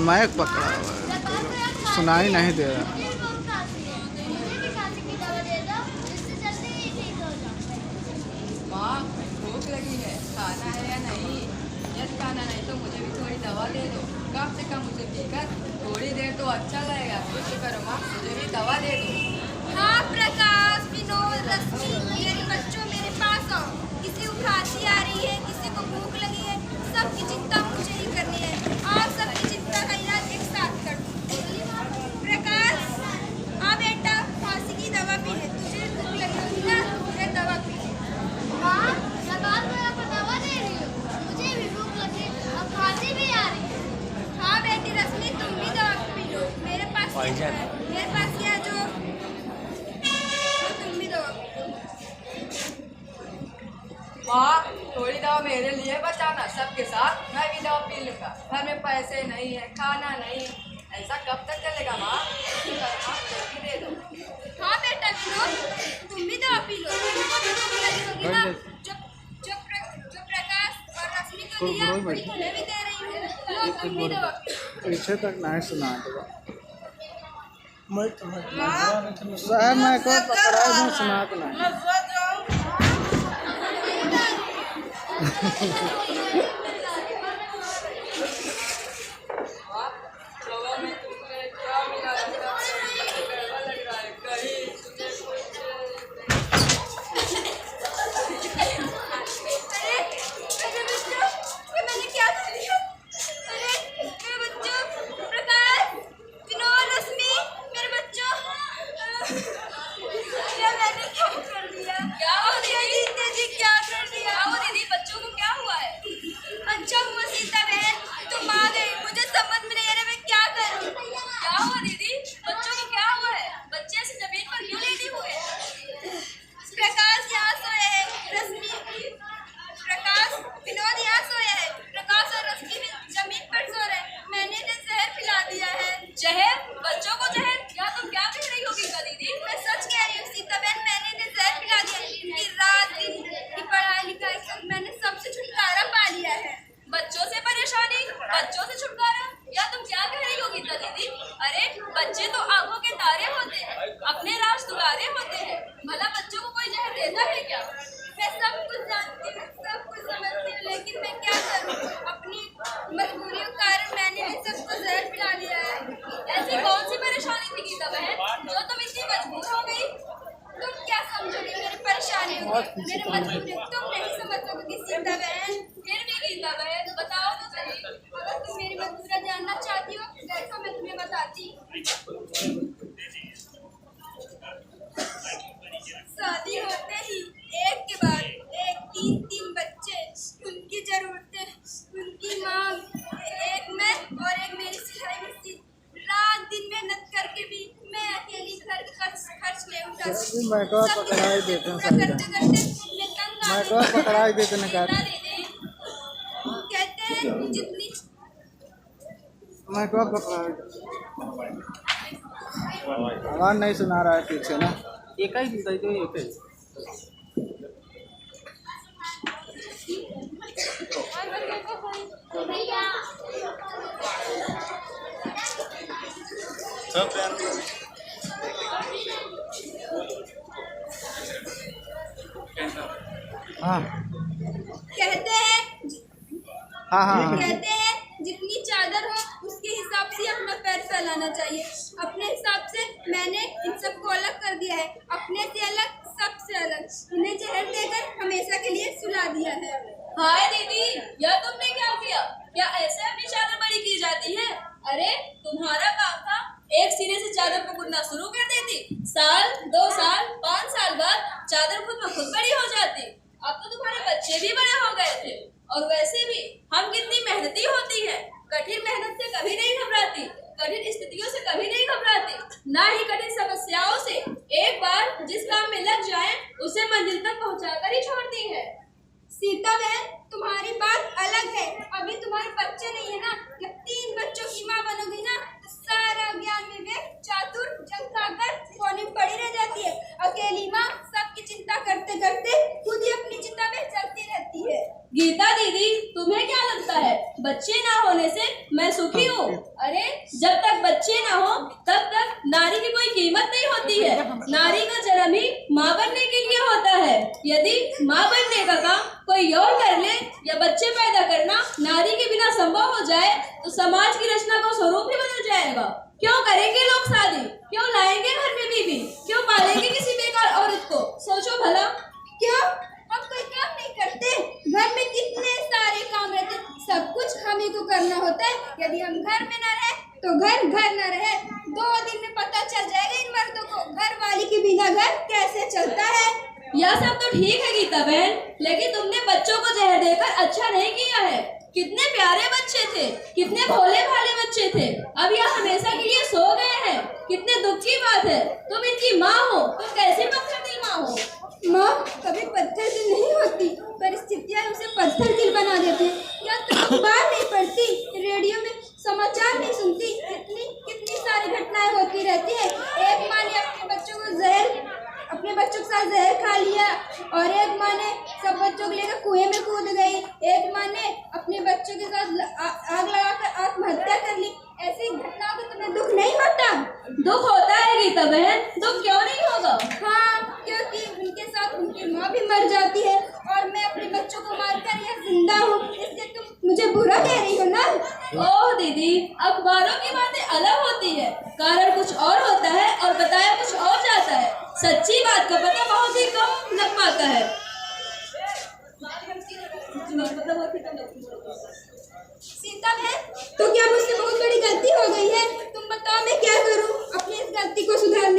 Mic पकड़ा हुआ है, सुनाई नहीं दे रहा। माँ, भूख लगी है, खाना है या नहीं? यदि खाना नहीं तो मुझे भी थोड़ी दवा दे दो। कम से कम मुझे पीकर थोड़ी देर तो अच्छा लगेगा। कुछ करो माँ, मुझे भी दवा दे दो। हाँ प्रकाश, विनोद, रश्मि, मेरे बच्चों मेरे पास आओ। किसी को खांसी आ रही है, किसी को भूख लगी है, सबकी चिंता मुझे ही करनी है। आप सबकी चिंता का इलाज एक साथ कर दूं। प्रकाश, हाँ बेटा, खांसी की दवा पी ले। तुझे भूख लगी होगी ना, तुझे दवा पी ले। माँ, लगातार मैं आपको दवा दे रही हूँ, मुझे भी भूख लगी और खांसी भी आ रही है। हाँ बेटी रश्मि, तुम भी दवा पी लो। मेरे पास ये है, मेरे पास ये है जो तुम भी दवा पी लो। माँ, थोड़ी दवा मेरे लिए बचाना। सबके साथ मैं भी दवा पी लूंगा। घर में पैसे नहीं है, खाना नहीं, ऐसा कब तक चलेगा माँ? जल्दी दे दो। हाँ बेटा विनोद, तुम भी दवा पी लो। तुमको भी भूख लगी होगी ना। जो प्रकाश और रश्मि को दिया, वही तुम्हें भी दे रही हूँ। लो तुम भी दवा पी लो। पीछे तक नहीं सुना देगा। साहब मैं को पकड़ा हूँ, सुना तो नहीं। माँ, दवा में तुमने क्या मिला रखा है? मुझे गड़बड़ लग रहा है। कहीं तुमने कुछ अरे बच्चों, ये मैंने क्या कर दिया? अरे मेरे बच्चों, प्रकाश, विनोद, रश्मि, मेरे बच्चों, ये मैंने क्या कर दिया? क्या हो दीदी? दीदी क्या कर दिया? क्या हुआ दीदी? बच्चों को क्या हुआ है? अच्छा हुआ सीता बहन, तुम आ गई। मुझे समझ में नहीं आ रहा मैं क्या करूं। क्या हुआ दीदी? बच्चों को क्या हुआ है? बच्चे ऐसे जमीन पर क्यों लेटे हुए हैं? प्रकाश यहाँ सोया है, रश्मि, प्रकाश, विनोद यहाँ सोया है, प्रकाश और रश्मि भी जमीन पर सो रहे हैं। मैंने इन्हें जहर पिला दिया है। जहर? बच्चों को जहर? क्या तुम क्या कह रही हो गीता दीदी? मैं सच कह रही हूँ सीता बहन, मैंने इन्हें जहर पिला दिया है। इनकी रात दिन की पढ़ाई लिखाई सब मैंने सबसे छुटकारा पा लिया है। बच्चों से परेशानी, बच्चों से छुटकारा? या तुम क्या कह रही हो गीता दीदी? अरे बच्चे तो आंखों के तारे होते हैं, अपने राज दुलारे होते हैं। भला बच्चों को कोई जहर देता है क्या? मैं सब कुछ जानती हूँ, सब कुछ समझती हूँ, लेकिन मैं क्या करूँ? अपनी मजबूरियों के कारण मैंने इन सबको जहर पिला दिया है। ऐसी कौन सी परेशानी थी गीता बहन जो तुम इतनी मजबूर हो गई? तुम क्या समझोगे मेरी परेशानियों को? मेरे मजबूरी तुम नहीं समझ सकोगी सीता बहन। फिर भी गीता बहन बताओ तो सही। अगर तुम मेरी मजबूरियाँ जानना चाहती हो, देखो मैं तुम्हें बताती हूँ। शादी होते ही एक के बाद एक तीन बच्चे, उनकी जरूरतें, उनकी मांग, एक मैं और एक मेरी सिलाई मशीन। रात दिन मेहनत करके भी मैं अकेली घर खर्च ले उठा। मैं को पकड़ाई देते हैं करते साइड। करते मैं तंग आ मैं गई। को पकड़ाई देते हैं गीता कहते दीदी, कहते हैं जितनी मैं को पकड़ाई। आवाज नहीं सुना रहा है पीछे ना। एक ही गीता तो एक ही। हाँ कहते हैं हाँ हाँ कहते हैं जितनी चादर हो उसके हिसाब से अपना पैर फैलाना चाहिए। अपने हिसाब से मैंने इन सबको अलग कर दिया है, अपने से अलग, सबसे अलग। इन्हें जहर देकर हमेशा के लिए सुला दिया है। हाय दीदी, यह तुमने क्या किया? क्या ऐसे अपनी चादर बड़ी की जाती है? अरे तुम्हारा काम था एक सिरे से चादर पकड़ना शुरू कर देती, साल 2 साल 5 साल बाद चादर खुद में खुद बड़ी हो जाती। अब तो तुम्हारे बच्चे भी बड़े हो गए थे, और वैसे भी हम कितनी मेहनती हो होने से मैं सुखी हूँ। अरे जब तक बच्चे ना हो तब तक नारी की कोई कीमत नहीं होती है। नारी का जन्म ही माँ बनने के लिए होता है। यदि माँ बनने का काम कोई और कर ले या बच्चे पैदा करना नारी के बिना संभव हो जाए तो समाज की रचना का स्वरूप ही बदल जाएगा। क्यों करेंगे लोग शादी? क्यों लाएंगे घर में बीवी? क्यों पालेंगे किसी बेकार औरत को? सोचो भला। क्यों हम कोई काम नहीं करते? घर में कितने सारे काम रहते, सब कुछ हम ही को करना होता है। यदि हम घर में न रहे तो घर न रहे। 2 दिन में पता चल जाएगा इन मर्दों को घर वाली के बिना घर कैसे चलता है। यह सब तो ठीक है गीता बहन, लेकिन तुमने बच्चों को जहर देकर अच्छा नहीं किया है। कितने प्यारे बच्चे थे, कितने भोले भाले बच्चे थे, अब यह हमेशा के लिए सो गए हैं। कितने दुख की बात है। तुम इनकी माँ हो, तुम कैसी पत्थर दिल माँ हो? माँ कभी पत्थर दिल नहीं होती, परिस्थितियाँ उसे पत्थर दिल बना देती हैं। या तो अखबार नहीं पढ़ती, रेडियो में समाचार नहीं सुनती, कितनी सारी घटनाएं होती रहती है। एक माँ ने अपने बच्चों के साथ जहर खा लिया और एक माँ ने सब बच्चों को लेकर कुएं में कूद गई। एक माँ ने अपने बच्चों के साथ आग लगाकर आत्महत्या कर ली। ऐसी घटनाओं को तुम्हें दुख नहीं होता? दुख होता है गीता बहन, दुख क्यों नहीं होगा? हाँ, क्योंकि उनके साथ उनकी माँ भी मर जाती है और मैं अपने बच्चों को मारकर यह जिंदा हूँ, इसलिए तुम मुझे बुरा कह रही हो ना? ओह दीदी, अखबारों की बातें अलग होती है, कारण कुछ और होता है और बताया कुछ और जाता है। सच्ची बात का पता बहुत ही कम लग पाता है। सीता बहन, तो क्या मुझसे बहुत बड़ी गलती हो गई है? तुम बताओ मैं क्या करूँ अपनी इस गलती को सुधारने